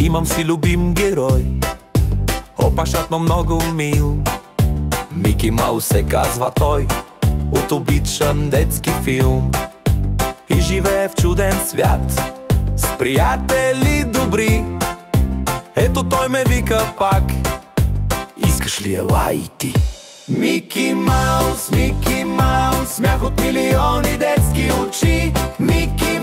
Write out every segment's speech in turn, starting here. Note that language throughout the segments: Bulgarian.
Имам си любим герой, опашат, но много мил. Мики Маус се казва той, от обичан детски филм. И живее в чуден свят, с приятели добри. Ето той ме вика пак, искаш ли ела и ти? Мики Маус, смях от милиони детски очи. Мики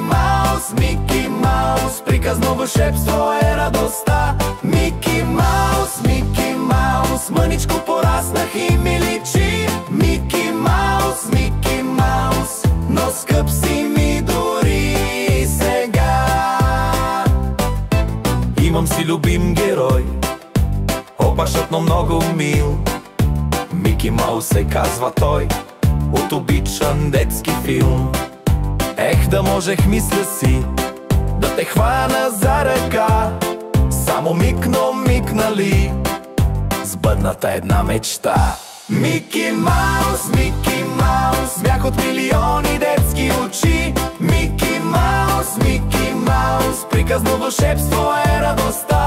Маус, приказно вълшебство е радостта. Мики Маус, мъничко пораснах и ми личи. Мики Маус, но скъп си ми дори сега. Имам си любим герой, опашът, но много мил. Мики Маус се казва той, от обичан детски филм. Ех, да можех, мисля си, да те хвана за ръка. Само микнали, сбъдната една мечта. Мики Маус, смях от милиони детски очи. Мики Маус, приказно вълшебство е радостта.